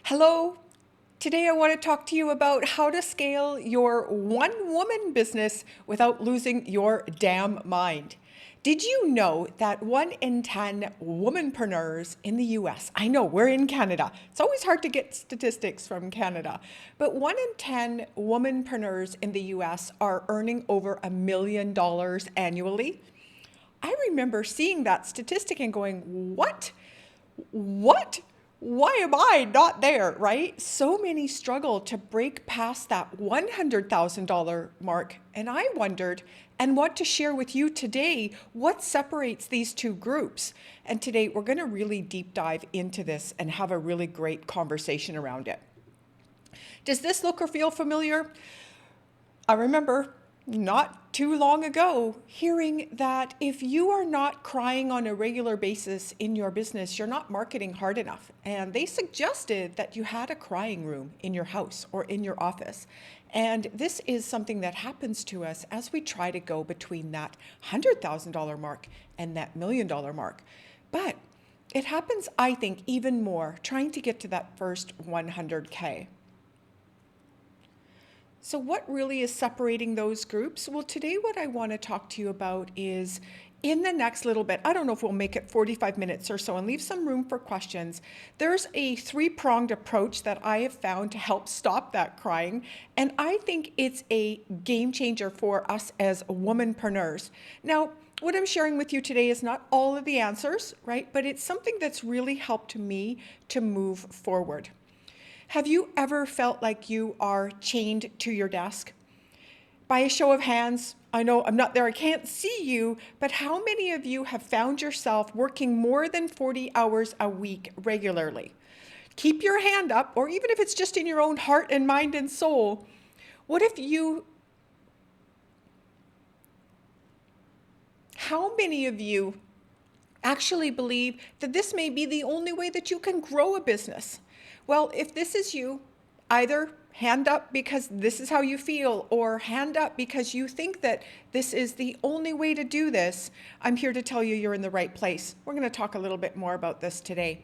Hello. Today I want to talk to you about how to scale your one-woman business without losing your damn mind. Did you know that 1 in 10 womanpreneurs in the US, I know we're in Canada, it's always hard to get statistics from Canada, but 1 in 10 womanpreneurs in the US are earning over $1 million annually? I remember seeing that statistic and going, what? What? Why am I not there, right? So many struggle to break past that $100,000 mark. And I wondered and want to share with you today what separates these two groups. And today we're going to really deep dive into this and have a really great conversation around it. Does this look or feel familiar? I remember not too long ago hearing that if you are not crying on a regular basis in your business, you're not marketing hard enough. And they suggested that you had a crying room in your house or in your office. And this is something that happens to us as we try to go between that $100,000 mark and that $1 million mark. But it happens, I think, even more trying to get to that first 100K. So what really is separating those groups? Well, today what I want to talk to you about is in the next little bit, I don't know if we'll make it 45 minutes or so and leave some room for questions. There's a three-pronged approach that I have found to help stop that crying. And I think it's a game changer for us as womanpreneurs. Now, what I'm sharing with you today is not all of the answers, right? But it's something that's really helped me to move forward. Have you ever felt like you are chained to your desk? By a show of hands, I know I'm not there, I can't see you, but how many of you have found yourself working more than 40 hours a week regularly? Keep your hand up, or even if it's just in your own heart and mind and soul. How many of you actually believe that this may be the only way that you can grow a business? Well, if this is you, either hand up because this is how you feel, or hand up because you think that this is the only way to do this, I'm here to tell you you're in the right place. We're going to talk a little bit more about this today.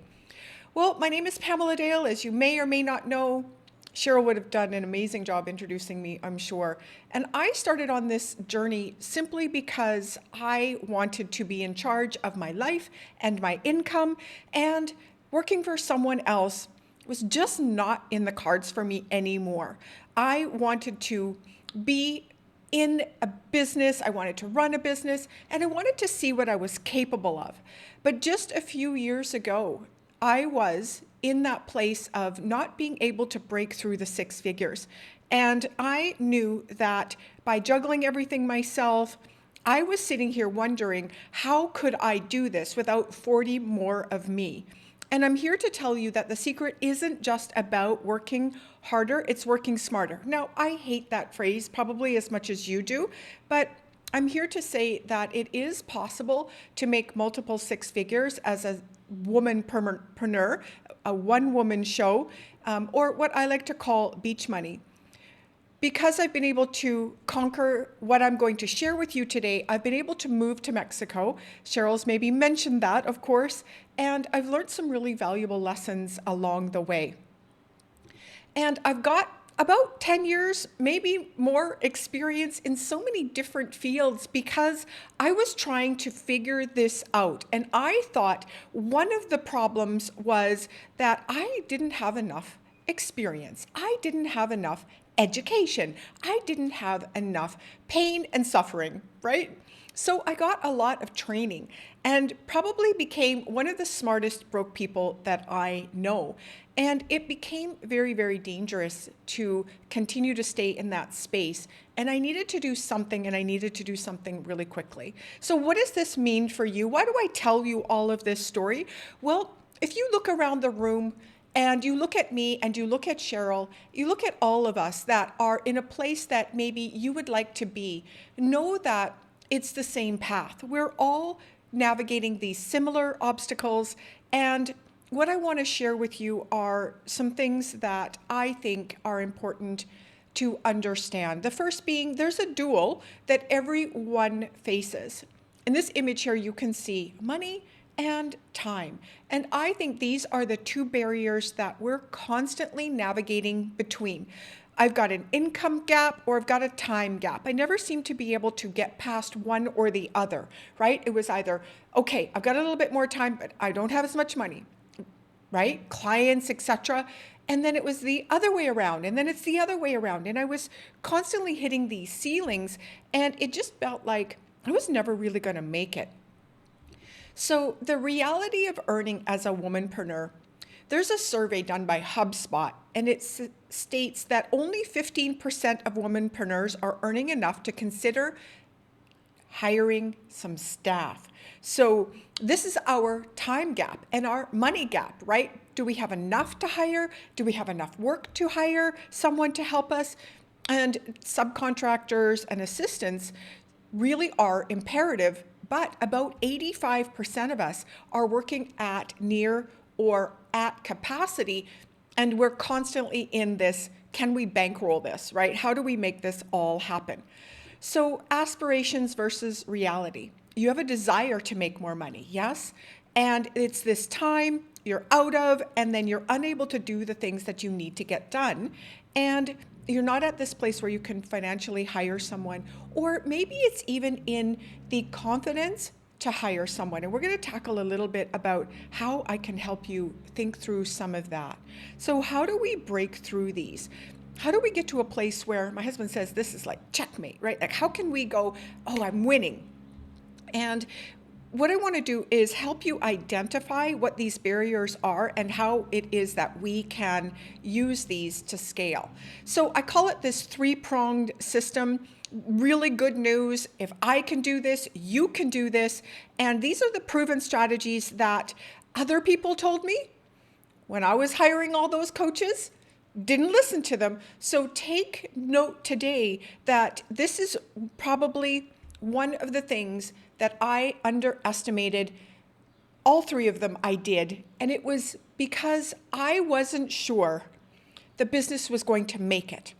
Well, my name is Pamela Dale. As you may or may not know, Cheryl would have done an amazing job introducing me, I'm sure. And I started on this journey simply because I wanted to be in charge of my life and my income, and working for someone else was just not in the cards for me anymore. I wanted to be in a business, I wanted to run a business, and I wanted to see what I was capable of. But just a few years ago, I was in that place of not being able to break through the six figures. And I knew that by juggling everything myself, I was sitting here wondering, how could I do this without 40 more of me? And I'm here to tell you that the secret isn't just about working harder, it's working smarter. Now, I hate that phrase probably as much as you do, but I'm here to say that it is possible to make multiple six figures as a womanpreneur, a one-woman show, or what I like to call beach money. Because I've been able to conquer what I'm going to share with you today, I've been able to move to Mexico. Cheryl's maybe mentioned that, of course, and I've learned some really valuable lessons along the way. And I've got about 10 years, maybe more experience in so many different fields because I was trying to figure this out. And I thought one of the problems was that I didn't have enough experience. I didn't have enough education. I didn't have enough pain and suffering, right? So I got a lot of training and probably became one of the smartest broke people that I know. And it became very, very dangerous to continue to stay in that space. And I needed to do something, and I needed to do something really quickly. So what does this mean for you? Why do I tell you all of this story? Well, if you look around the room, and you look at me and you look at Cheryl, you look at all of us that are in a place that maybe you would like to be, know that it's the same path. We're all navigating these similar obstacles. And what I want to share with you are some things that I think are important to understand. The first being there's a duel that everyone faces. In this image here, you can see money and time. And I think these are the two barriers that we're constantly navigating between. I've got an income gap or I've got a time gap. I never seem to be able to get past one or the other, right? It was either, okay, I've got a little bit more time, but I don't have as much money, right? Clients, etc. And then it was the other way around, and then it's the other way around. And I was constantly hitting these ceilings, and it just felt like I was never really going to make it. So the reality of earning as a womanpreneur, there's a survey done by HubSpot, and it states that only 15% of womanpreneurs are earning enough to consider hiring some staff. So this is our time gap and our money gap, right? Do we have enough to hire? Do we have enough work to hire someone to help us? And subcontractors and assistants really are imperative, but about 85% of us are working at near or at capacity, and we're constantly in this, can we bankroll this, right? How do we make this all happen? So aspirations versus reality. You have a desire to make more money, yes? And it's this time you're out of, and then you're unable to do the things that you need to get done. And you're not at this place where you can financially hire someone, or maybe it's even in the confidence to hire someone. And we're going to tackle a little bit about how I can help you think through some of that. So how do we break through these? How do we get to a place where my husband says this is like checkmate, right? Like how can we go, oh, I'm winning? And what I want to do is help you identify what these barriers are and how it is that we can use these to scale. So I call it this three-pronged system. Really good news. If I can do this, you can do this. And these are the proven strategies that other people told me when I was hiring all those coaches. Didn't listen to them. So take note today that this is probably one of the things that I underestimated. All three of them I did. And it was because I wasn't sure the business was going to make it.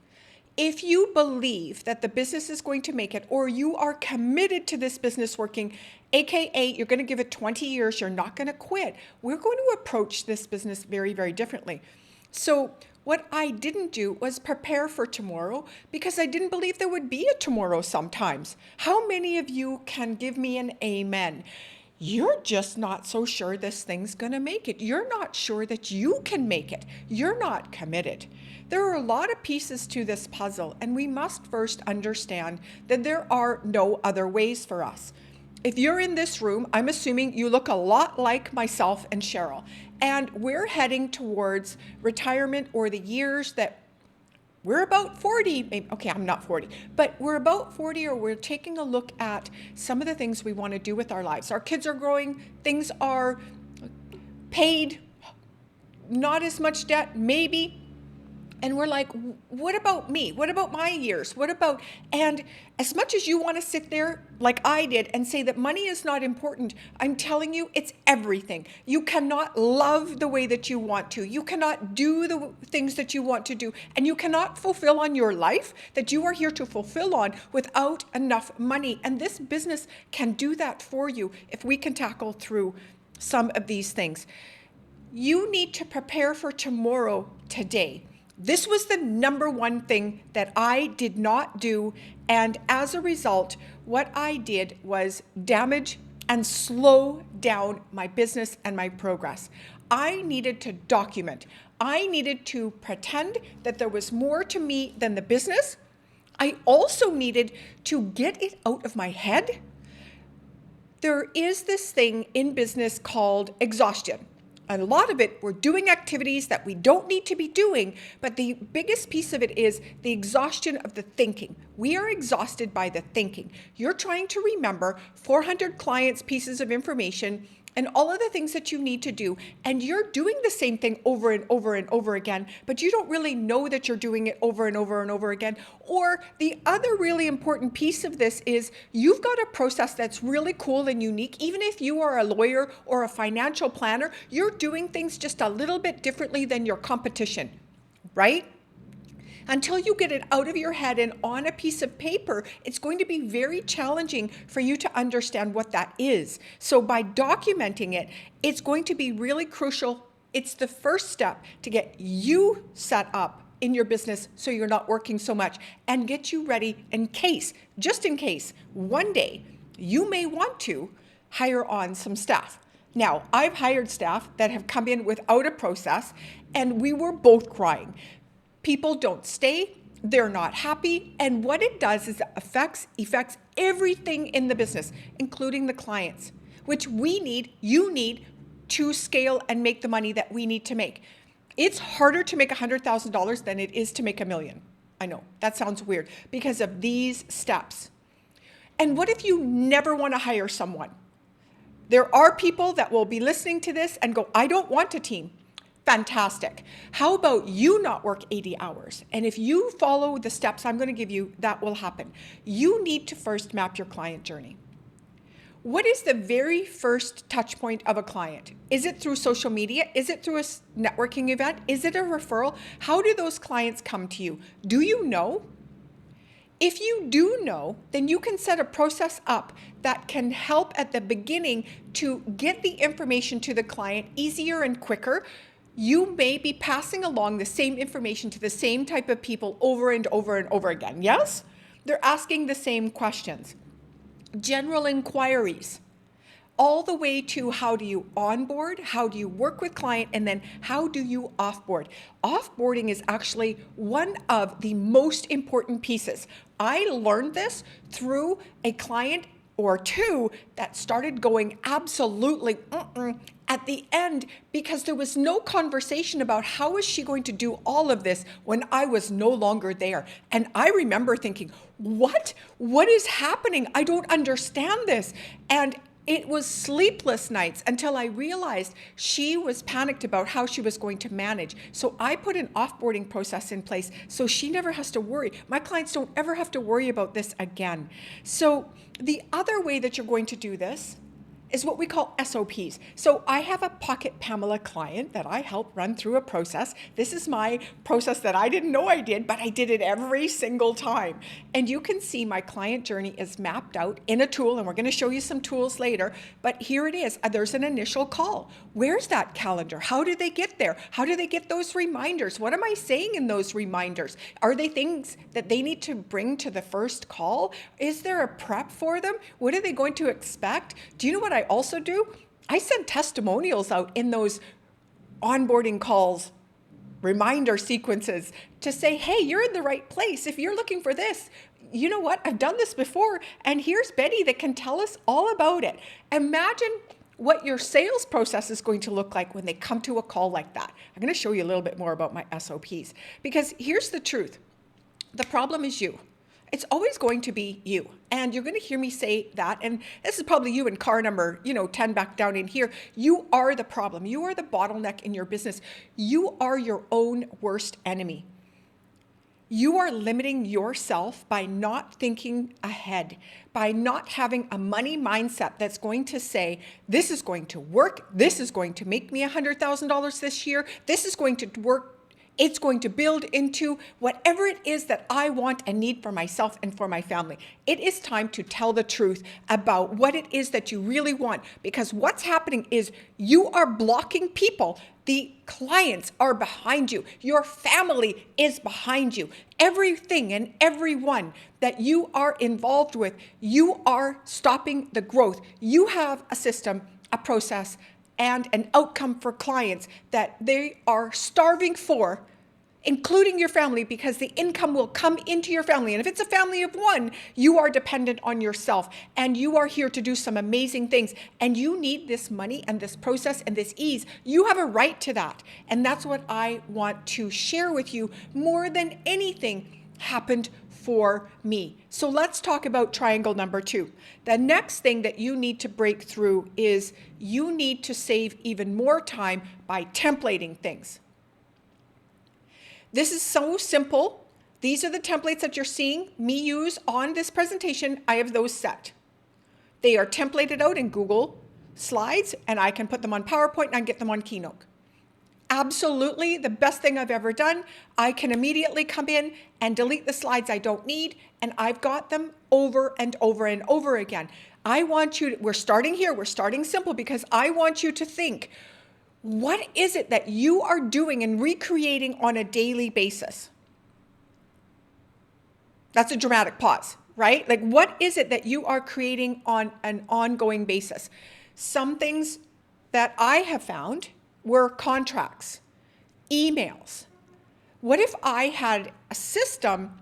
If you believe that the business is going to make it, or you are committed to this business working, AKA you're going to give it 20 years, you're not going to quit, we're going to approach this business very, very differently. So what I didn't do was prepare for tomorrow because I didn't believe there would be a tomorrow sometimes. How many of you can give me an amen? You're just not so sure this thing's going to make it. You're not sure that you can make it. You're not committed. There are a lot of pieces to this puzzle, and we must first understand that there are no other ways for us. If you're in this room, I'm assuming you look a lot like myself and Cheryl, and we're heading towards retirement or the years that we're about 40, maybe, okay, I'm not 40, but we're about 40, or we're taking a look at some of the things we want to do with our lives. Our kids are growing, things are paid, not as much debt, maybe. And we're like, what about me? What about my years? What about, and as much as you want to sit there like I did and say that money is not important, I'm telling you, it's everything. You cannot love the way that you want to. You cannot do the things that you want to do. And you cannot fulfill on your life that you are here to fulfill on without enough money. And this business can do that for you if we can tackle through some of these things. You need to prepare for tomorrow today. This was the number one thing that I did not do. And as a result, what I did was damage and slow down my business and my progress. I needed to document. I needed to pretend that there was more to me than the business. I also needed to get it out of my head. There is this thing in business called exhaustion. A lot of it, we're doing activities that we don't need to be doing, but the biggest piece of it is the exhaustion of the thinking. We are exhausted by the thinking. You're trying to remember 400 clients' pieces of information and all of the things that you need to do, and you're doing the same thing over and over and over again, but you don't really know that you're doing it over and over and over again. Or the other really important piece of this is you've got a process that's really cool and unique. Even if you are a lawyer or a financial planner, you're doing things just a little bit differently than your competition, right? Until you get it out of your head and on a piece of paper, it's going to be very challenging for you to understand what that is. So by documenting it, it's going to be really crucial. It's the first step to get you set up in your business so you're not working so much, and get you ready in case, just in case, one day you may want to hire on some staff. Now, I've hired staff that have come in without a process, and we were both crying. People don't stay, they're not happy, and what it does is it affects everything in the business, including the clients, which we need, you need, to scale and make the money that we need to make. It's harder to make $100,000 than it is to make $1 million. I know, that sounds weird, because of these steps. And what if you never want to hire someone? There are people that will be listening to this and go, I don't want a team. Fantastic. How about you not work 80 hours? And if you follow the steps I'm going to give you, that will happen. You need to first map your client journey. What is the very first touch point of a client? Is it through social media? Is it through a networking event? Is it a referral? How do those clients come to you? Do you know? If you do know, then you can set a process up that can help at the beginning to get the information to the client easier and quicker. You may be passing along the same information to the same type of people over and over and over again. Yes? They're asking the same questions. General inquiries, all the way to how do you onboard, how do you work with client, and then how do you offboard. Offboarding is actually one of the most important pieces. I learned this through a client or two that started going absolutely at the end, because there was no conversation about how is she going to do all of this when I was no longer there. And I remember thinking, what is happening? I don't understand this. And it was sleepless nights until I realized she was panicked about how she was going to manage. So I put an offboarding process in place so she never has to worry. My clients don't ever have to worry about this again. So the other way that you're going to do this is what we call SOPs. So I have a Pocket Pamela client that I help run through a process. This is my process that I didn't know I did, but I did it every single time. And you can see my client journey is mapped out in a tool, and we're going to show you some tools later. But here it is. There's an initial call. Where's that calendar? How do they get there? How do they get those reminders? What am I saying in those reminders? Are they things that they need to bring to the first call? Is there a prep for them? What are they going to expect? Do you know what I also do? I send testimonials out in those onboarding calls, reminder sequences, to say, hey, you're in the right place. If you're looking for this, you know what? I've done this before, and here's Betty that can tell us all about it. Imagine what your sales process is going to look like when they come to a call like that. I'm going to show you a little bit more about my SOPs, because here's the truth. The problem is you. It's always going to be you. And you're going to hear me say that. And this is probably you in car number, 10 back down in here. You are the problem. You are the bottleneck in your business. You are your own worst enemy. You are limiting yourself by not thinking ahead, by not having a money mindset that's going to say, this is going to work. This is going to make me $100,000 this year. This is going to work. It's going to build into whatever it is that I want and need for myself and for my family. It is time to tell the truth about what it is that you really want, because what's happening is you are blocking people. The clients are behind you. Your family is behind you. Everything and everyone that you are involved with, you are stopping the growth. You have a system, a process, and an outcome for clients that they are starving for, including your family, because the income will come into your family. And if it's a family of one, you are dependent on yourself, and you are here to do some amazing things. And you need this money and this process and this ease. You have a right to that. And that's what I want to share with you more than anything happened for me. So let's talk about triangle number 2. The next thing that you need to break through is you need to save even more time by templating things. This is so simple. These are the templates that you're seeing me use on this presentation. I have those set. They are templated out in Google Slides, and I can put them on PowerPoint and I can get them on Keynote. Absolutely the best thing I've ever done. I can immediately come in and delete the slides I don't need, and I've got them over and over and over again. I want you to, we're starting here, we're starting simple because I want you to think, what is it that you are doing and recreating on a daily basis? That's a dramatic pause, right? Like, what is it that you are creating on an ongoing basis? Some things that I have found were contracts, emails. What if I had a system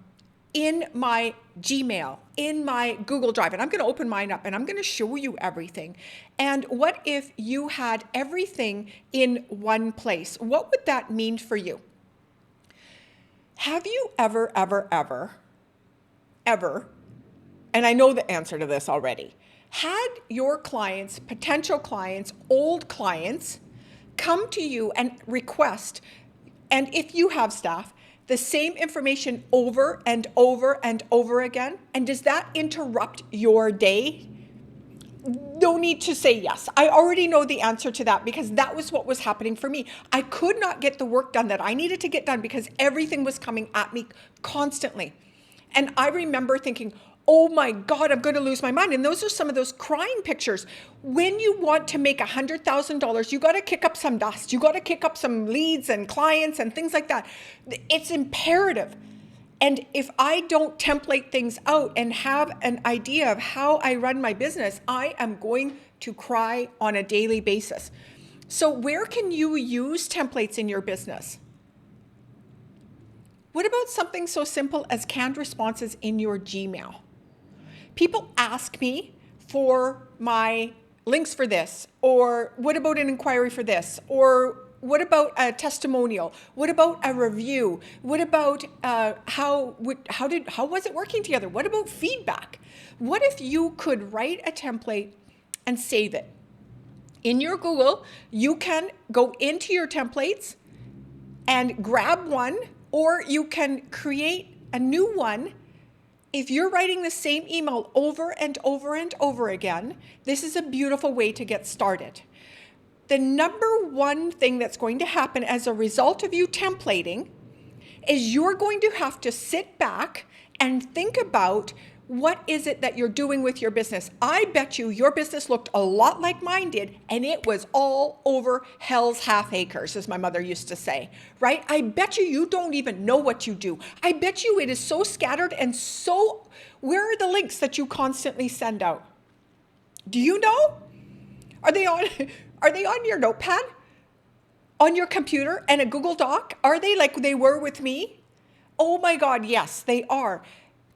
in my Gmail, in my Google Drive, and I'm going to open mine up and I'm going to show you everything. And what if you had everything in one place? What would that mean for you? Have you ever, and I know the answer to this already, had your clients, potential clients, old clients, come to you and request, and if you have staff, the same information over and over and over again? And does that interrupt your day? No need to say yes. I already know the answer to that because that was what was happening for me. I could not get the work done that I needed to get done because everything was coming at me constantly. And I remember thinking, oh my God, I'm going to lose my mind. And those are some of those crying pictures. When you want to make $100,000, you got to kick up some dust. You got to kick up some leads and clients and things like that. It's imperative. And if I don't template things out and have an idea of how I run my business, I am going to cry on a daily basis. So where can you use templates in your business? What about something so simple as canned responses in your Gmail? People ask me for my links for this, or what about an inquiry for this, or what about a testimonial? What about a review? What about how was it working together? What about feedback? What if you could write a template and save it? In your Google, you can go into your templates and grab one, or you can create a new one. If you're writing the same email over and over and over again, this is a beautiful way to get started. The number one thing that's going to happen as a result of you templating is you're going to have to sit back and think about what is it that you're doing with your business. I bet you your business looked a lot like mine did, and it was all over hell's half acres, as my mother used to say, right? I bet you don't even know what you do. I bet you it is so scattered and so, where are the links that you constantly send out? Do you know? Are they on your notepad? On your computer and a Google Doc? Are they like they were with me? Oh my God, yes, they are.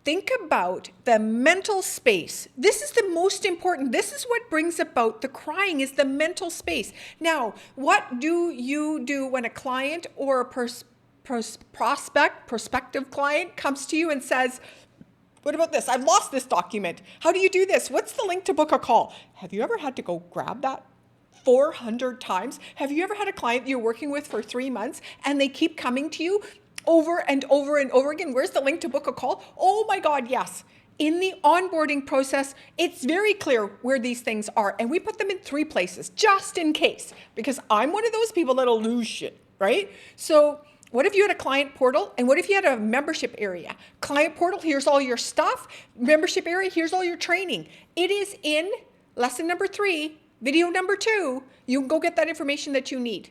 Think about the mental space. This is the most important. This is what brings about the crying, is the mental space. Now, what do you do when a client or a prospective client comes to you and says, what about this? I've lost this document. How do you do this? What's the link to book a call? Have you ever had to go grab that 400 times? Have you ever had a client you're working with for 3 months and they keep coming to you over and over and over again? Where's the link to book a call? Oh my God, yes. In the onboarding process, it's very clear where these things are. And we put them in 3 places just in case, because I'm one of those people that'll lose shit, right? So what if you had a client portal, and what if you had a membership area? Client portal, here's all your stuff. Membership area, here's all your training. It is in lesson number 3, video number 2. You can go get that information that you need.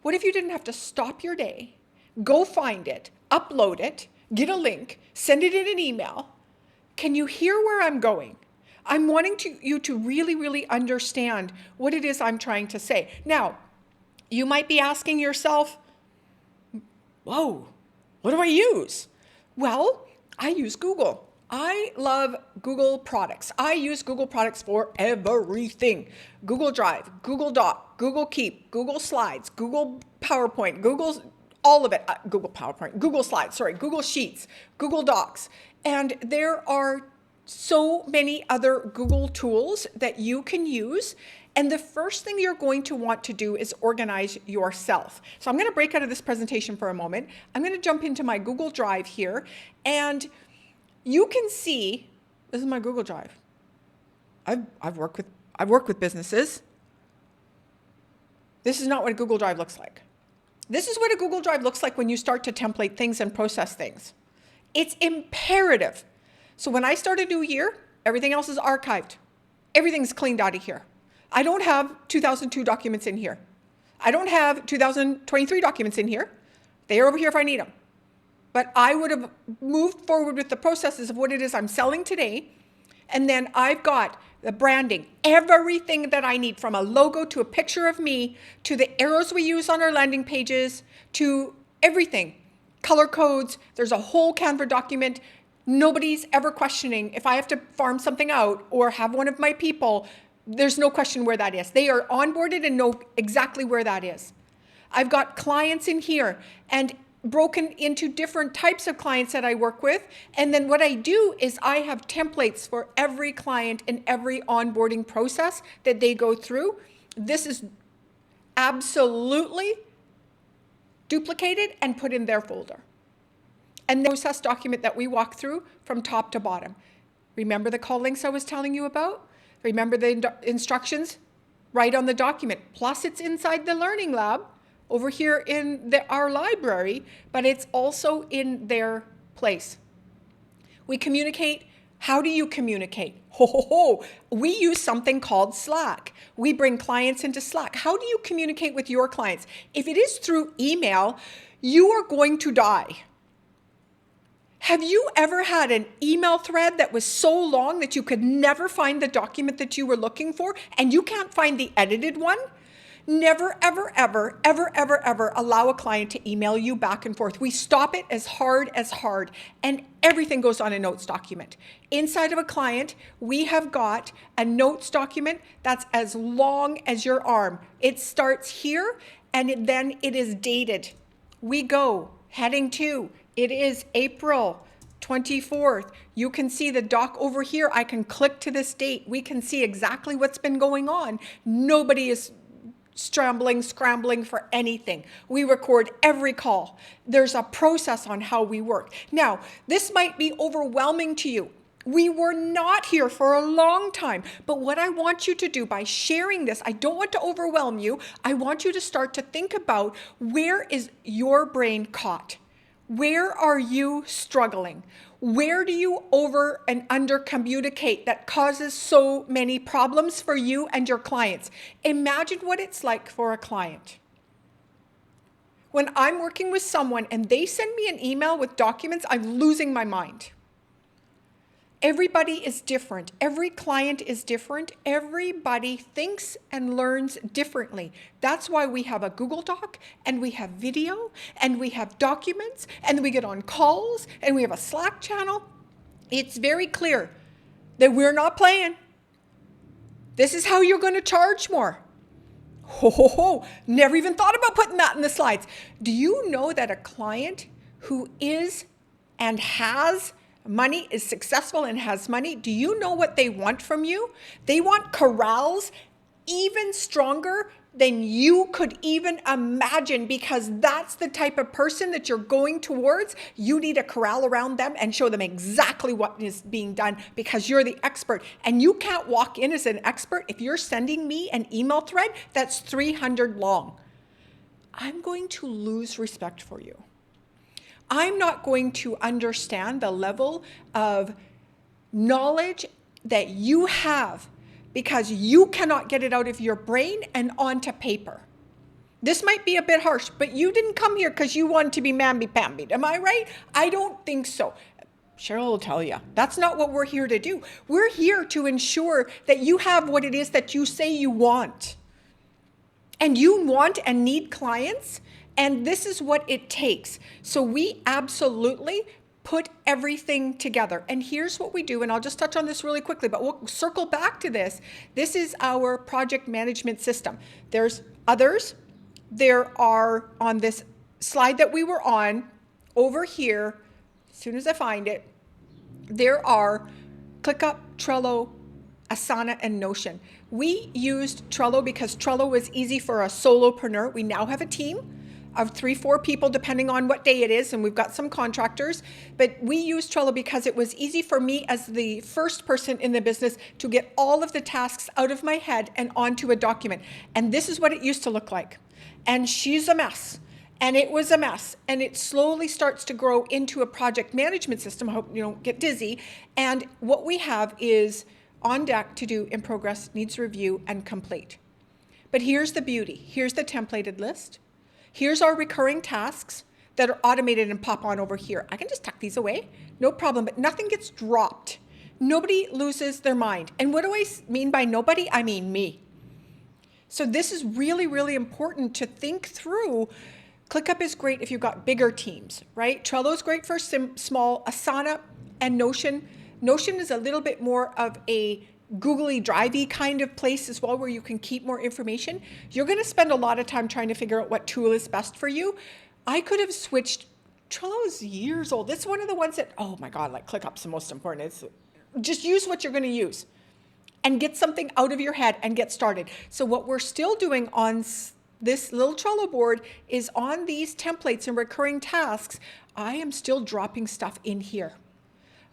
What if you didn't have to stop your day, go find it, upload it, get a link, send it in an email? Can you hear where I'm going? I'm wanting you to really, really understand what it is I'm trying to say. Now, you might be asking yourself, whoa, what do I use? Well, I use Google. I love Google products. I use Google products for everything. Google Drive, Google Doc, Google Keep, Google Slides, Google PowerPoint, all of it. Google PowerPoint, Google Slides, Google Sheets, Google Docs. And there are so many other Google tools that you can use. And the first thing you're going to want to do is organize yourself. So I'm going to break out of this presentation for a moment. I'm going to jump into my Google Drive here, and you can see, this is my Google Drive. I've worked with businesses. This is not what a Google Drive looks like. This is what a Google Drive looks like when you start to template things and process things. It's imperative. So when I start a new year, everything else is archived. Everything's cleaned out of here. I don't have 2002 documents in here. I don't have 2023 documents in here. They are over here if I need them. But I would have moved forward with the processes of what it is I'm selling today. And then I've got the branding, everything that I need, from a logo to a picture of me, to the arrows we use on our landing pages, to everything. Color codes, there's a whole Canva document. Nobody's ever questioning if I have to farm something out or have one of my people, there's no question where that is. They are onboarded and know exactly where that is. I've got clients in here and broken into different types of clients that I work with. And then what I do is I have templates for every client and every onboarding process that they go through. This is absolutely duplicated and put in their folder. And the process document that we walk through from top to bottom. Remember the call links I was telling you about? Remember the instructions? Right on the document. Plus it's inside the Learning Lab over here in our library, but it's also in their place. We communicate. How do you communicate? We use something called Slack. We bring clients into Slack. How do you communicate with your clients? If it is through email, you are going to die. Have you ever had an email thread that was so long that you could never find the document that you were looking for and you can't find the edited one? Never, ever, ever, ever, ever, ever allow a client to email you back and forth. We stop it as hard, and everything goes on a notes document. Inside of a client, we have got a notes document that's as long as your arm. It starts here, and then it is dated. We go, heading to, it is April 24th. You can see the doc over here. I can click to this date. We can see exactly what's been going on. Nobody is scrambling for anything. We record every call. There's a process on how we work. Now, this might be overwhelming to you. We were not here for a long time, but what I want you to do by sharing this, I don't want to overwhelm you. I want you to start to think about, where is your brain caught? Where are you struggling? Where do you over and under communicate that causes so many problems for you and your clients? Imagine what it's like for a client. When I'm working with someone and they send me an email with documents, I'm losing my mind. Everybody is different. Every client is different. Everybody thinks and learns differently. That's why we have a Google Doc, and we have video, and we have documents, and we get on calls, and we have a Slack channel. It's very clear that we're not playing. This is how you're going to charge more. Never even thought about putting that in the slides. Do you know that a client who is and has money, is successful and has money, do you know what they want from you? They want corrals even stronger than you could even imagine, because that's the type of person that you're going towards. You need a corral around them and show them exactly what is being done, because you're the expert. And you can't walk in as an expert if you're sending me an email thread that's 300 long. I'm going to lose respect for you. I'm not going to understand the level of knowledge that you have, because you cannot get it out of your brain and onto paper. This might be a bit harsh, but you didn't come here because you wanted to be mamby-pambied. Am I right? I don't think so. Cheryl will tell you, that's not what we're here to do. We're here to ensure that you have what it is that you say you want. And you want and need clients, and this is what it takes. So we absolutely put everything together. And here's what we do, and I'll just touch on this really quickly, but we'll circle back to this. This is our project management system. There's others. There are, on this slide that we were on, over here, as soon as I find it, there are ClickUp, Trello, Asana, and Notion. We used Trello because Trello was easy for a solopreneur. We now have a team. of 3-4 people, depending on what day it is, and we've got some contractors, but we use Trello because it was easy for me as the first person in the business to get all of the tasks out of my head and onto a document. And this is what it used to look like. And she's a mess. And it was a mess. And it slowly starts to grow into a project management system. I hope you don't get dizzy. And what we have is on deck to do, in progress, needs review, and complete. But here's the beauty. Here's the templated list. Here's our recurring tasks that are automated and pop on over here. I can just tuck these away, no problem, but nothing gets dropped. Nobody loses their mind. And what do I mean by nobody? I mean me. So this is really, really important to think through. ClickUp is great if you've got bigger teams, right? Trello is great for small. Asana and Notion. Notion is a little bit more of a googly drivey kind of place as well, where you can keep more information. You're going to spend a lot of time trying to figure out what tool is best for you. I could have switched. Trello is years old. It's one of the ones that, oh my God, like ClickUp's the most important. It's just use what you're going to use and get something out of your head and get started. So what we're still doing on this little Trello board is on these templates and recurring tasks, I am still dropping stuff in here.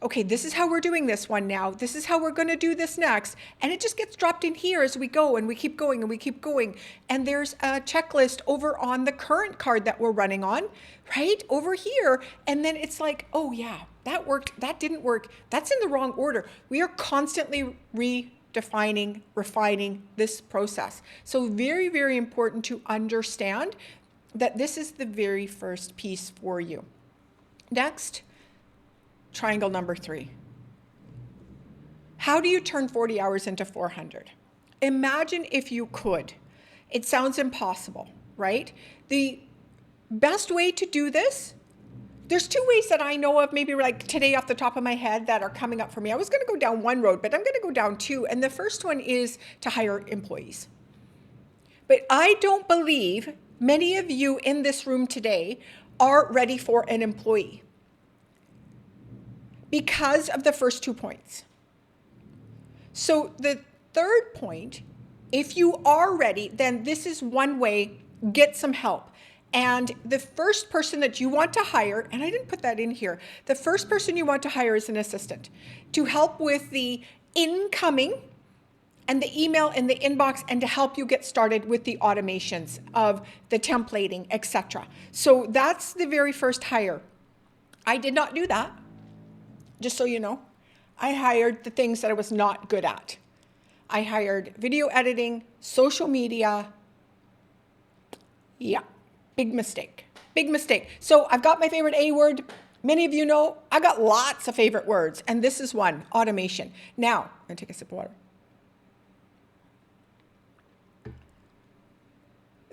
Okay, this is how we're doing this one now. This is how we're going to do this next. And it just gets dropped in here as we go, and we keep going and we keep going. And there's a checklist over on the current card that we're running on, right? Over here. And then it's like, oh yeah, that worked. That didn't work. That's in the wrong order. We are constantly redefining, refining this process. So very, very important to understand that this is the very first piece for you. Next. Triangle number 3. How do you turn 40 hours into 400? Imagine if you could. It sounds impossible, right? The best way to do this, there's 2 ways that I know of, maybe like today off the top of my head, that are coming up for me. I was going to go down one road, but I'm going to go down 2. And the first one is to hire employees. But I don't believe many of you in this room today are ready for an employee, because of the first 2 points. So the third point, if you are ready, then this is one way, get some help. And the first person that you want to hire, and I didn't put that in here, the first person you want to hire is an assistant to help with the incoming and the email in the inbox, and to help you get started with the automations of the templating, etc. So that's the very first hire. I did not do that. Just so you know, I hired the things that I was not good at. I hired video editing, social media. Yeah, big mistake, big mistake. So I've got my favorite A word. Many of you know I've got lots of favorite words, and this is one, automation. Now, I'm gonna take a sip of water.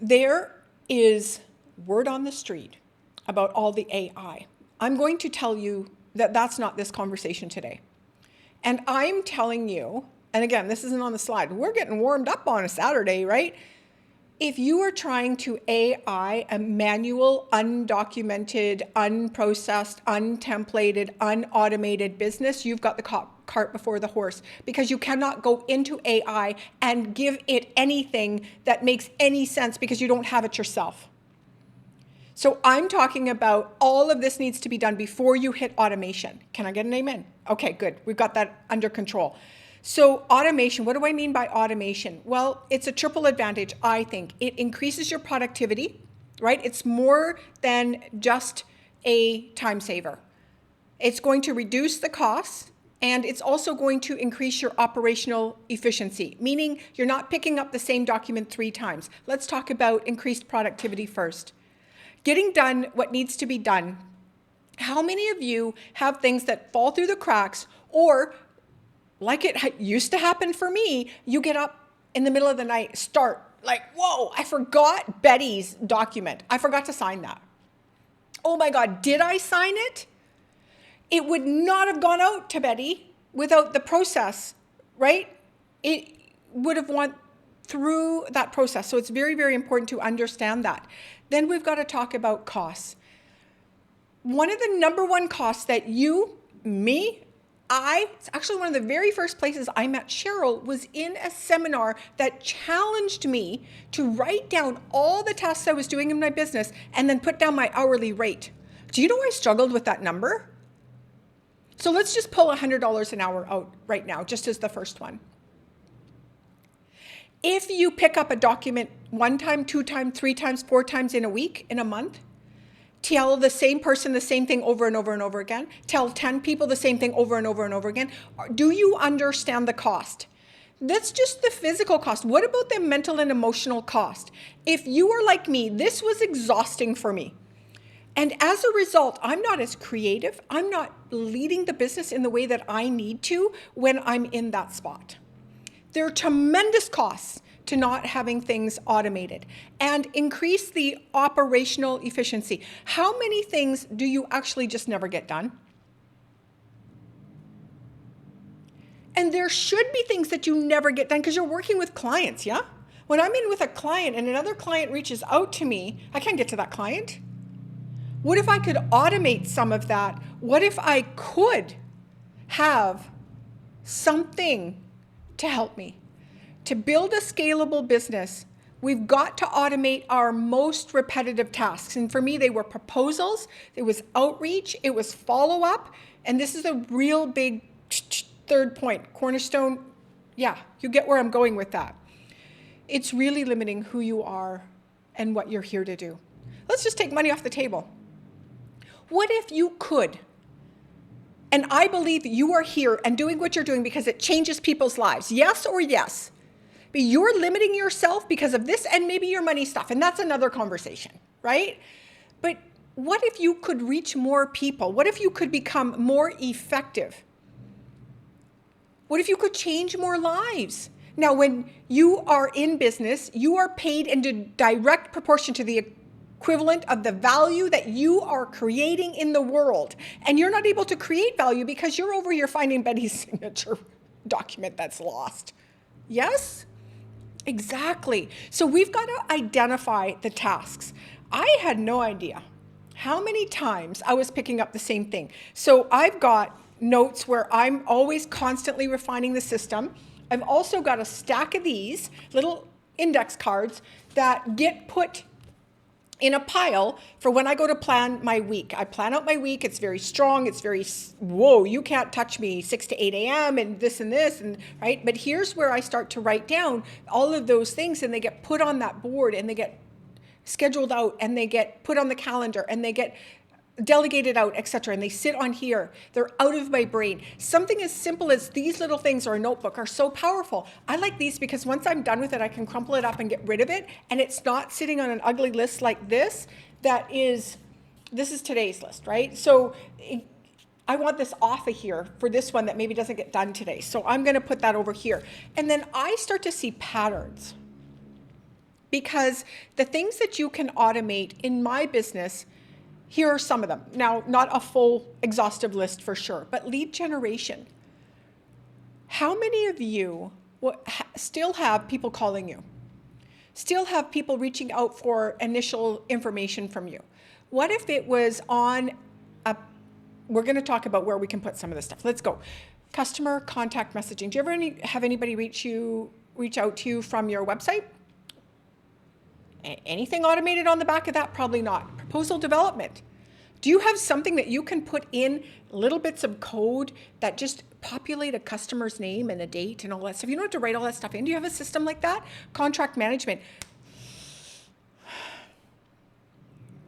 There is word on the street about all the AI. I'm going to tell you that that's not this conversation today. And I'm telling you, and again, this isn't on the slide, we're getting warmed up on a Saturday, right? If you are trying to AI a manual, undocumented, unprocessed, untemplated, unautomated business, you've got the cart before the horse, because you cannot go into AI and give it anything that makes any sense because you don't have it yourself. So I'm talking about all of this needs to be done before you hit automation. Can I get an amen? Okay, good. We've got that under control. So automation, what do I mean by automation? Well, it's a triple advantage, I think. It increases your productivity, right? It's more than just a time saver. It's going to reduce the costs, and it's also going to increase your operational efficiency, meaning you're not picking up the same document 3 times. Let's talk about increased productivity first. Getting done what needs to be done. How many of you have things that fall through the cracks, or like it used to happen for me, you get up in the middle of the night, start like, whoa, I forgot Betty's document. I forgot to sign that. Oh my God, did I sign it? It would not have gone out to Betty without the process, right? It would have went through that process. So it's very, very important to understand that. Then we've got to talk about costs. One of the number one costs that you, me, It's actually one of the very first places I met Cheryl was in a seminar that challenged me to write down all the tasks I was doing in my business and then put down my hourly rate. Do you know I struggled with that number? So let's just pull $100 an hour out right now, just as the first one. If you pick up a document 1 time, 2 times, 3 times, 4 times in a week, in a month, tell the same person the same thing over and over and over again, tell 10 people the same thing over and over and over again, do you understand the cost? That's just the physical cost. What about the mental and emotional cost? If you are like me, this was exhausting for me. And as a result, I'm not as creative. I'm not leading the business in the way that I need to when I'm in that spot. There are tremendous costs to not having things automated and increase the operational efficiency. How many things do you actually just never get done? And there should be things that you never get done because you're working with clients, yeah? When I'm in with a client and another client reaches out to me, I can't get to that client. What if I could automate some of that? What if I could have something to help me? To build a scalable business, we've got to automate our most repetitive tasks. And for me, they were proposals, it was outreach, it was follow-up, and this is a real big third point, cornerstone. Yeah, you get where I'm going with that. It's really limiting who you are and what you're here to do. Let's just take money off the table. What if you could? And I believe you are here and doing what you're doing because it changes people's lives. Yes or yes? But you're limiting yourself because of this and maybe your money stuff. And that's another conversation, right? But what if you could reach more people? What if you could become more effective? What if you could change more lives? Now, when you are in business, you are paid in direct proportion to the equivalent of the value that you are creating in the world. And you're not able to create value because you're over here finding Betty's signature document that's lost. Yes? Exactly. So we've got to identify the tasks. I had no idea how many times I was picking up the same thing. So I've got notes where I'm always constantly refining the system. I've also got a stack of these little index cards that get put in a pile for when I go to plan my week. I plan out my week. It's very strong. It's very, whoa, you can't touch me 6 to 8 a.m. and this and this, and right? But here's where I start to write down all of those things, and they get put on that board, and they get scheduled out, and they get put on the calendar, and they get delegated out, etc. And they sit on here. They're out of my brain. Something as simple as these little things or a notebook are so powerful. I like these because once I'm done with it, I can crumple it up and get rid of it. And it's not sitting on an ugly list like this. This is today's list, right? So I want this off of here for this one that maybe doesn't get done today. So I'm going to put that over here. And then I start to see patterns because the things that you can automate in my business, here are some of them. Now, not a full exhaustive list for sure, but lead generation. How many of you still have people calling you? Still have people reaching out for initial information from you? What if it was on we're going to talk about where we can put some of this stuff. Let's go. Customer contact messaging. Do you ever have anybody reach out to you from your website? Anything automated on the back of that? Probably not. Proposal development. Do you have something that you can put in little bits of code that just populate a customer's name and a date and all that stuff? You don't have to write all that stuff in. Do you have a system like that? Contract management.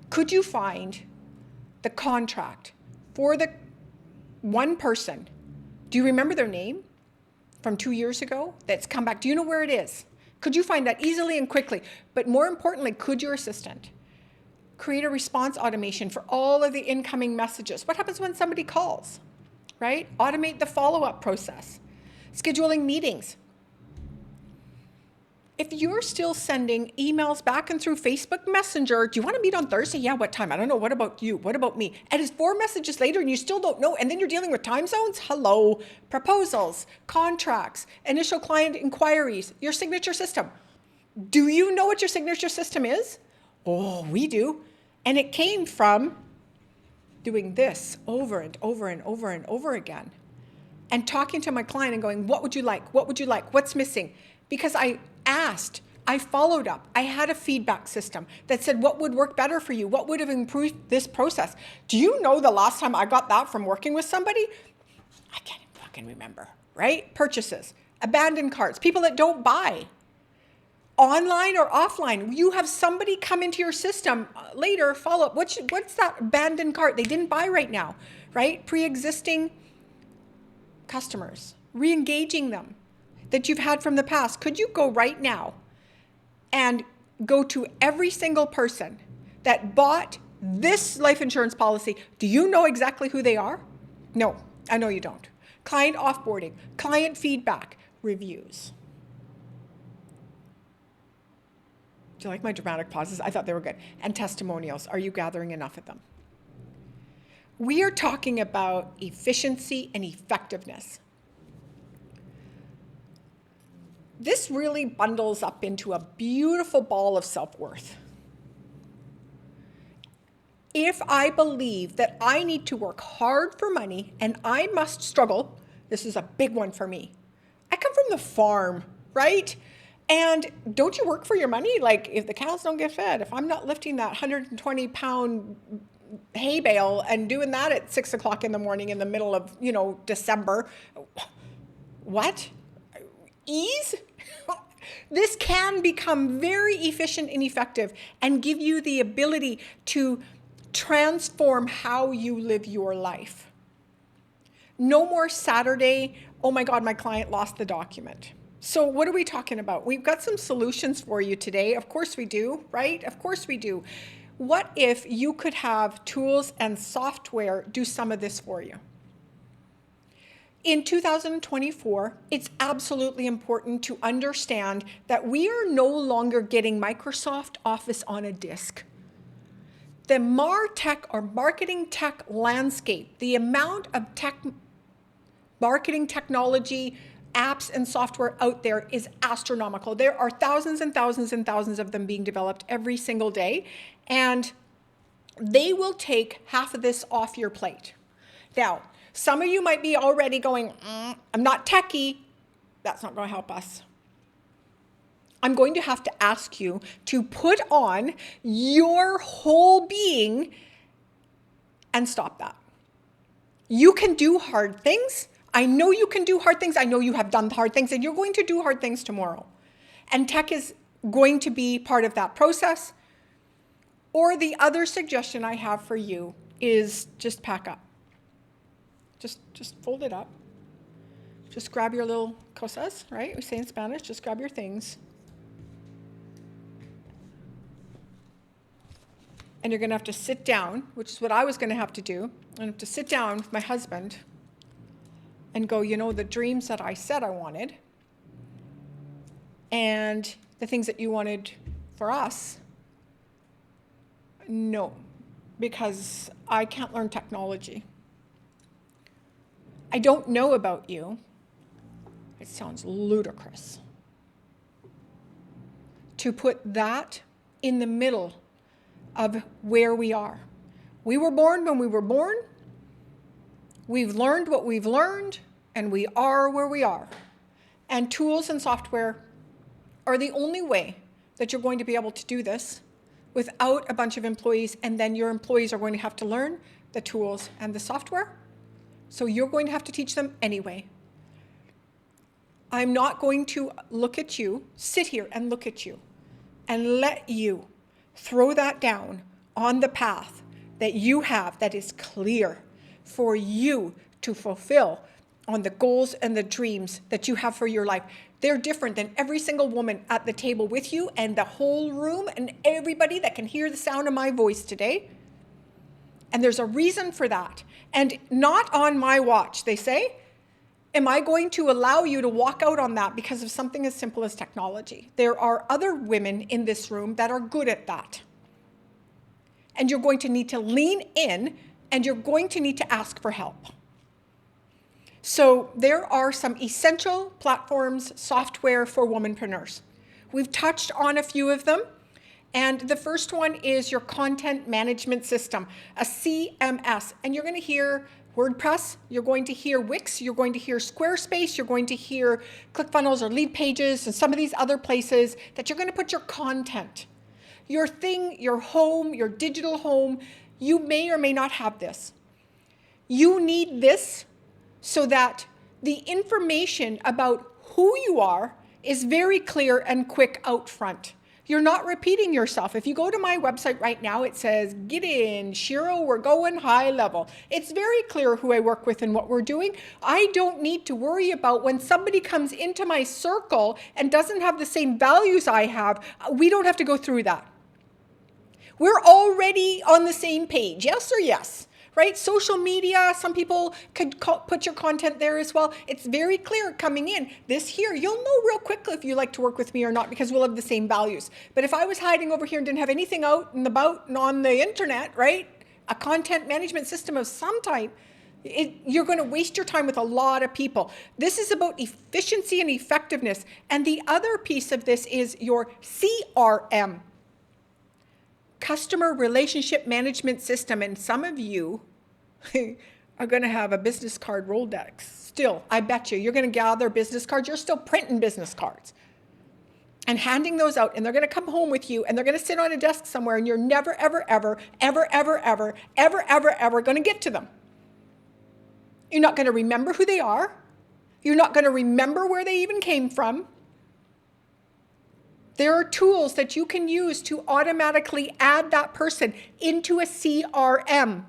Could you find the contract for the one person? Do you remember their name from 2 years ago that's come back? Do you know where it is? Could you find that easily and quickly? But more importantly, could your assistant create a response automation for all of the incoming messages? What happens when somebody calls, right? Automate the follow-up process. Scheduling meetings. If you're still sending emails back and through Facebook Messenger, do you want to meet on Thursday? Yeah, what time? I don't know. What about you? What about me? And it's 4 messages later and you still don't know. And then you're dealing with time zones? Hello. Proposals, contracts, initial client inquiries, your signature system. Do you know what your signature system is? Oh, we do. And it came from doing this over and over and over and over again. and talking to my client and going, what would you like? What would you like? What's missing? Because I asked, I followed up. I had a feedback system that said, what would work better for you? What would have improved this process? Do you know the last time I got that from working with somebody? I can't even fucking remember, right? Purchases, abandoned carts, people that don't buy. Online or offline, you have somebody come into your system later, follow up. What's that abandoned cart? They didn't buy right now, right? Pre-existing customers, re-engaging them that you've had from the past. Could you go right now and go to every single person that bought this life insurance policy? Do you know exactly who they are? No, I know you don't. Client offboarding, client feedback, reviews. Do you like my dramatic pauses? I thought they were good. And testimonials. Are you gathering enough of them? We are talking about efficiency and effectiveness. This really bundles up into a beautiful ball of self-worth. If I believe that I need to work hard for money and I must struggle, this is a big one for me. I come from the farm, right? And don't you work for your money? Like, if the cows don't get fed, if I'm not lifting that 120-pound hay bale and doing that at 6 o'clock in the morning in the middle of, December, what? Ease? This can become very efficient and effective and give you the ability to transform how you live your life. No more Saturday, oh my God, my client lost the document. So what are we talking about? We've got some solutions for you today. Of course we do, right? Of course we do. What if you could have tools and software do some of this for you? In 2024, it's absolutely important to understand that we are no longer getting Microsoft Office on a disk. The MarTech or marketing tech landscape, the amount of marketing technology, apps and software out there is astronomical. There are thousands and thousands and thousands of them being developed every single day, and they will take half of this off your plate. Now, some of you might be already going, I'm not techie. That's not going to help us. I'm going to have to ask you to put on your whole being and stop that. You can do hard things. I know you can do hard things. I know you have done hard things, and you're going to do hard things tomorrow. And tech is going to be part of that process. Or the other suggestion I have for you is just pack up. Just fold it up. Just grab your little cosas, right? We say in Spanish, just grab your things. And you're going to have to sit down, which is what I was going to have to do. I'm going to have to sit down with my husband and go, the dreams that I said I wanted and the things that you wanted for us, no, because I can't learn technology. I don't know about you. It sounds ludicrous to put that in the middle of where we are. We were born when we were born. We've learned what we've learned, and we are where we are. And tools and software are the only way that you're going to be able to do this without a bunch of employees, and then your employees are going to have to learn the tools and the software. So you're going to have to teach them anyway. I'm not going to sit here and look at you and let you throw that down on the path that you have that is clear for you to fulfill on the goals and the dreams that you have for your life. They're different than every single woman at the table with you and the whole room and everybody that can hear the sound of my voice today. And there's a reason for that. And not on my watch, they say. Am I going to allow you to walk out on that because of something as simple as technology? There are other women in this room that are good at that. And you're going to need to lean in, and you're going to need to ask for help. So there are some essential platforms, software for womanpreneurs. We've touched on a few of them. And the first one is your content management system, a CMS. And you're going to hear WordPress, you're going to hear Wix, you're going to hear Squarespace, you're going to hear ClickFunnels or Lead Pages and some of these other places that you're going to put your content. Your thing, your home, your digital home, you may or may not have this. You need this so that the information about who you are is very clear and quick out front. You're not repeating yourself. If you go to my website right now, it says, get in, Shiro, we're going high level. It's very clear who I work with and what we're doing. I don't need to worry about when somebody comes into my circle and doesn't have the same values I have. We don't have to go through that. We're already on the same page, yes or yes? Right? Social media, some people could put your content there as well. It's very clear coming in. This here, you'll know real quickly if you like to work with me or not because we'll have the same values. But if I was hiding over here and didn't have anything out and about and on the internet, right? A content management system of some type, you're going to waste your time with a lot of people. This is about efficiency and effectiveness. And the other piece of this is your CRM. Customer Relationship Management System, and some of you are going to have a business card Rolodex. Still, I bet you're going to gather business cards. You're still printing business cards and handing those out, and they're going to come home with you, and they're going to sit on a desk somewhere, and you're never, ever, ever, ever, ever, ever, ever, ever, ever going to get to them. You're not going to remember who they are. You're not going to remember where they even came from. There are tools that you can use to automatically add that person into a CRM.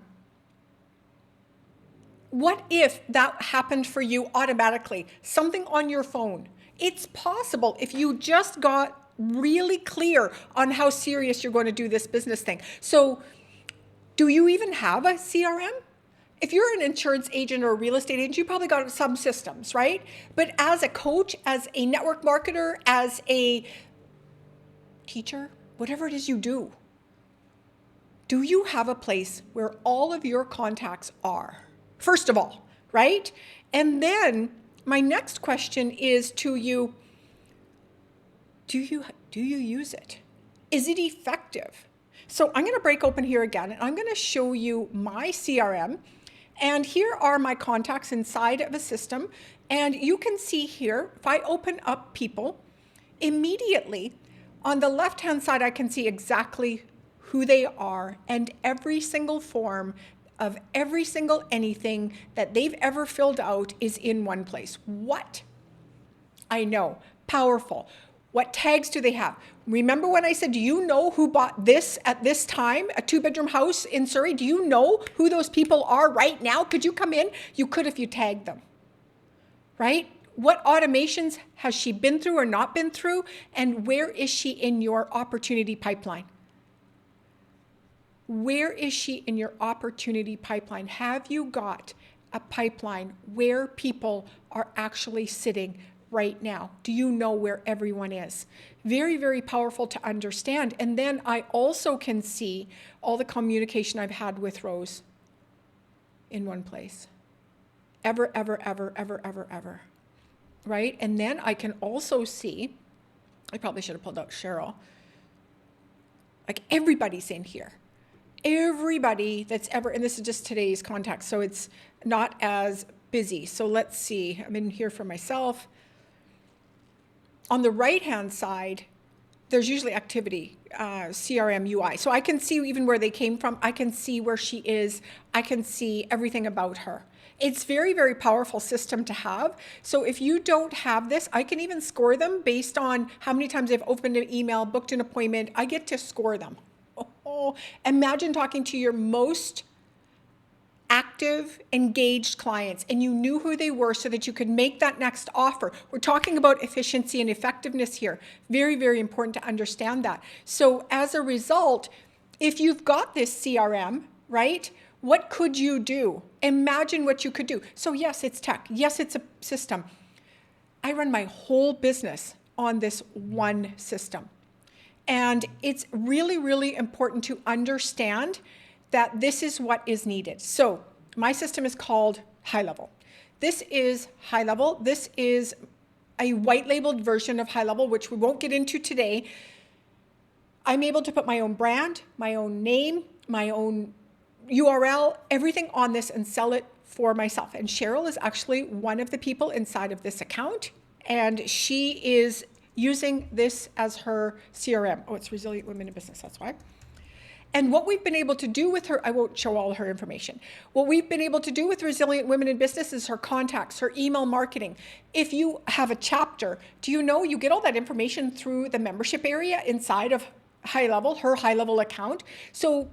What if that happened for you automatically? Something on your phone. It's possible if you just got really clear on how serious you're going to do this business thing. So, do you even have a CRM? If you're an insurance agent or a real estate agent, you probably got some systems, right? But as a coach, as a network marketer, as a teacher, whatever it is you do you have a place where all of your contacts are? First of all, right? And then my next question is to you, do you use it? Is it effective? So I'm going to break open here again, and I'm going to show you my CRM. And here are my contacts inside of a system. And you can see here, if I open up people, immediately on the left-hand side, I can see exactly who they are and every single form of every single anything that they've ever filled out is in one place. What? I know. Powerful. What tags do they have? Remember when I said, do you know who bought this at this time, a 2-bedroom house in Surrey? Do you know who those people are right now? Could you come in? You could if you tagged them, right? What automations has she been through or not been through? And where is she in your opportunity pipeline? Where is she in your opportunity pipeline? Have you got a pipeline where people are actually sitting right now? Do you know where everyone is? Very, very powerful to understand. And then I also can see all the communication I've had with Rose in one place. Ever, ever, ever, ever, ever, ever. Right? And then I can also see, I probably should have pulled out Cheryl, like everybody's in here. Everybody that's ever, and this is just today's contact, so it's not as busy. So let's see, I'm in here for myself. On the right-hand side, there's usually activity, CRM UI. So I can see even where they came from. I can see where she is. I can see everything about her. It's very, very powerful system to have. So if you don't have this, I can even score them based on how many times they've opened an email, booked an appointment. I get to score them. Oh, imagine talking to your most active, engaged clients and you knew who they were so that you could make that next offer. We're talking about efficiency and effectiveness here. Very, very important to understand that. So as a result, if you've got this CRM, right, what could you do? Imagine what you could do. So yes, it's tech. Yes, it's a system. I run my whole business on this one system. And it's really, really important to understand that this is what is needed. So my system is called High Level. This is High Level. This is a white labeled version of High Level, which we won't get into today. I'm able to put my own brand, my own name, my own URL, everything on this and sell it for myself. And Cheryl is actually one of the people inside of this account, and she is using this as her CRM. Oh, it's Resilient Women in Business, that's why. And what we've been able to do with her, I won't show all her information. What we've been able to do with Resilient Women in Business is her contacts, her email marketing. If you have a chapter, do you know you get all that information through the membership area inside of High Level, her High Level account? So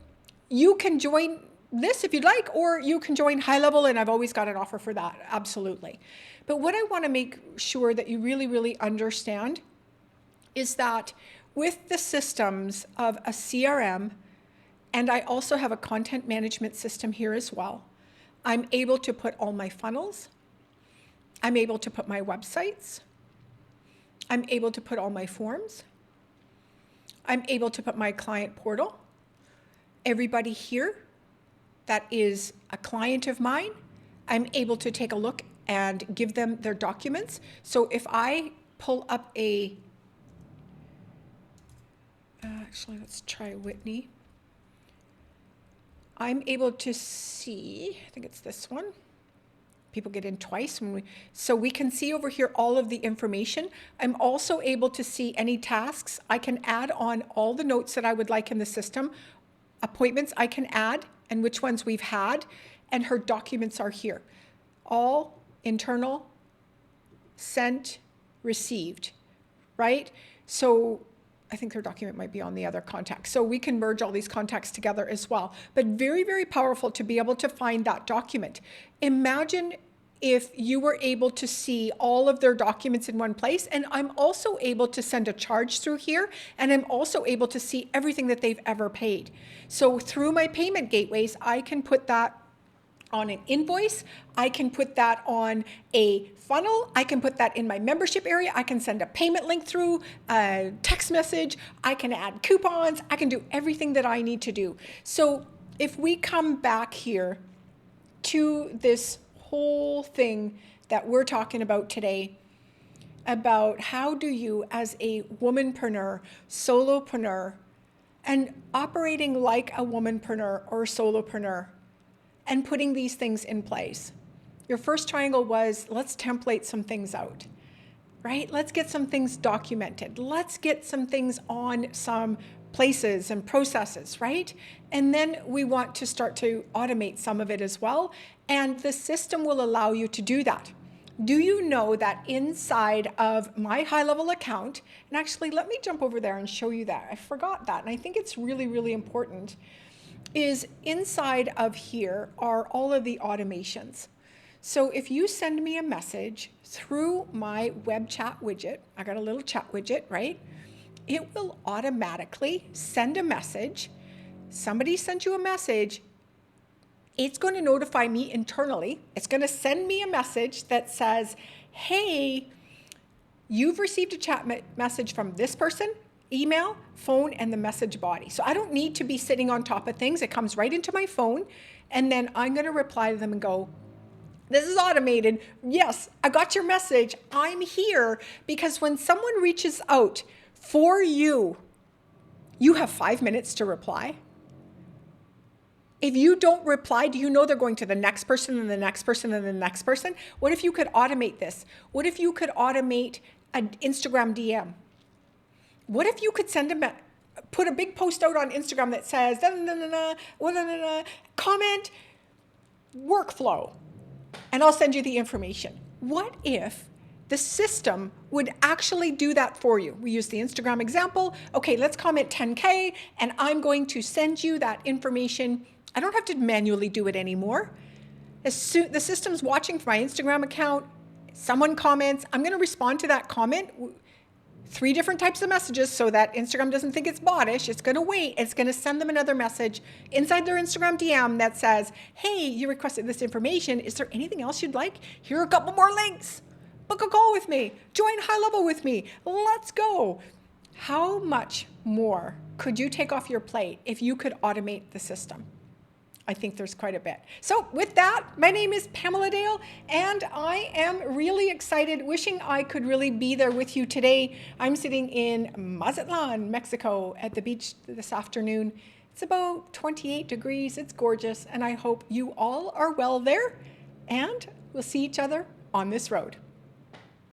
you can join this if you'd like, or you can join High Level, and I've always got an offer for that, absolutely. But what I want to make sure that you really, really understand is that with the systems of a CRM, and I also have a content management system here as well, I'm able to put all my funnels, I'm able to put my websites, I'm able to put all my forms, I'm able to put my client portal. Everybody here that is a client of mine, I'm able to take a look and give them their documents. So if I pull up actually let's try Whitney. I'm able to see, I think it's this one. People get in twice so we can see over here all of the information. I'm also able to see any tasks. I can add on all the notes that I would like in the system. Appointments I can add and which ones we've had, and her documents are here. All internal, sent, received, right? So I think their document might be on the other contact. So we can merge all these contacts together as well. But very, very powerful to be able to find that document. Imagine if you were able to see all of their documents in one place, and I'm also able to send a charge through here, and I'm also able to see everything that they've ever paid. So through my payment gateways, I can put that on an invoice, I can put that on a funnel, I can put that in my membership area, I can send a payment link through, a text message, I can add coupons, I can do everything that I need to do. So if we come back here to this whole thing that we're talking about today, about how do you as a womanpreneur, solopreneur, and operating like a womanpreneur or solopreneur, and putting these things in place. Your first triangle was, let's template some things out, right? Let's get some things documented. Let's get some things on some places and processes, right? And then we want to start to automate some of it as well. And the system will allow you to do that. Do you know that inside of my High Level account, and actually let me jump over there and show you that. I forgot that, and I think it's really, really important, is inside of here are all of the automations. So if you send me a message through my web chat widget, I got a little chat widget, right? It will automatically send a message. Somebody sent you a message. It's going to notify me internally. It's going to send me a message that says, hey, you've received a chat message from this person, email, phone, and the message body. So I don't need to be sitting on top of things. It comes right into my phone, and then I'm going to reply to them and go, this is automated. Yes, I got your message. I'm here. Because when someone reaches out for you, you have 5 minutes to reply. If you don't reply, do you know they're going to the next person and the next person and the next person? What if you could automate this? What if you could automate an Instagram DM? What if you could put a big post out on Instagram that says, comment, workflow, and I'll send you the information. What if the system would actually do that for you? We use the Instagram example. Okay, let's comment 10K, and I'm going to send you that information. I don't have to manually do it anymore. The system's watching for my Instagram account. Someone comments. I'm going to respond to that comment. 3 different types of messages so that Instagram doesn't think it's bottish. It's going to wait. It's going to send them another message inside their Instagram DM that says, hey, you requested this information. Is there anything else you'd like? Here are a couple more links. Book a call with me. Join High Level with me. Let's go. How much more could you take off your plate if you could automate the system? I think there's quite a bit. So with that, my name is Pamela Dale, and I am really excited, wishing I could really be there with you today. I'm sitting in Mazatlan, Mexico at the beach this afternoon. It's about 28 degrees. It's gorgeous, and I hope you all are well there. and we'll see each other on this road.